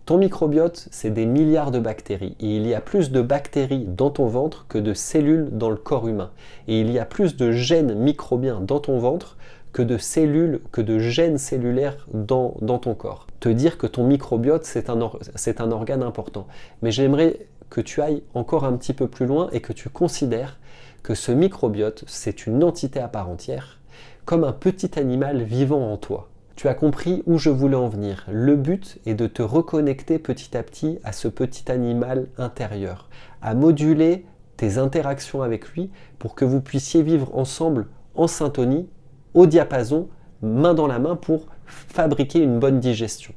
Ton microbiote, c'est des milliards de bactéries. Et il y a plus de bactéries dans ton ventre que de cellules dans le corps humain. Et il y a plus de gènes microbiens dans ton ventre que de cellules, que de gènes cellulaires dans ton corps. Te dire que ton microbiote, c'est un organe important. Mais j'aimerais que tu ailles encore un petit peu plus loin et que tu considères que ce microbiote, c'est une entité à part entière, comme un petit animal vivant en toi. Tu as compris où je voulais en venir. Le but est de te reconnecter petit à petit à ce petit animal intérieur, à moduler tes interactions avec lui pour que vous puissiez vivre ensemble en syntonie, au diapason, main dans la main pour fabriquer une bonne digestion.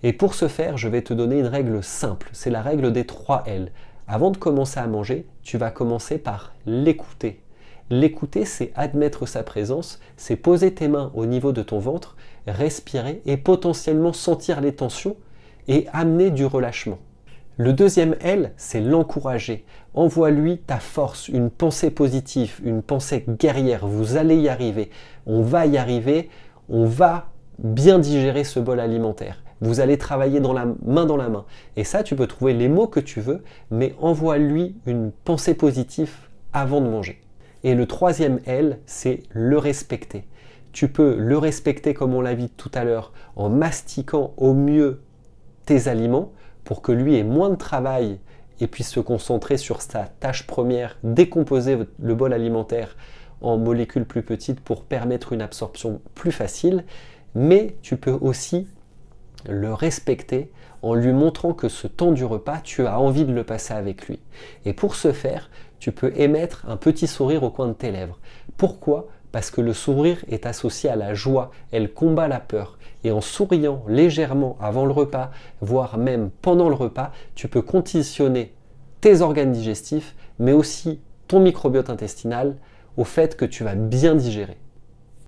Et pour ce faire, je vais te donner une règle simple, c'est la règle des 3 L. Avant de commencer à manger, tu vas commencer par l'écouter. L'écouter, c'est admettre sa présence, c'est poser tes mains au niveau de ton ventre, respirer et potentiellement sentir les tensions et amener du relâchement. Le deuxième L, c'est l'encourager. Envoie-lui ta force, une pensée positive, une pensée guerrière. Vous allez y arriver, on va y arriver, on va bien digérer ce bol alimentaire. Vous allez travailler dans la main. Et ça, tu peux trouver les mots que tu veux, mais envoie-lui une pensée positive avant de manger. Et le troisième L, c'est le respecter. Tu peux le respecter, comme on l'a vu tout à l'heure, en mastiquant au mieux tes aliments pour que lui ait moins de travail et puisse se concentrer sur sa tâche première, décomposer le bol alimentaire en molécules plus petites pour permettre une absorption plus facile. Mais tu peux aussi le respecter en lui montrant que ce temps du repas, tu as envie de le passer avec lui. Et pour ce faire, tu peux émettre un petit sourire au coin de tes lèvres. Pourquoi ? Parce que le sourire est associé à la joie, elle combat la peur. Et en souriant légèrement avant le repas, voire même pendant le repas, tu peux conditionner tes organes digestifs, mais aussi ton microbiote intestinal, au fait que tu vas bien digérer.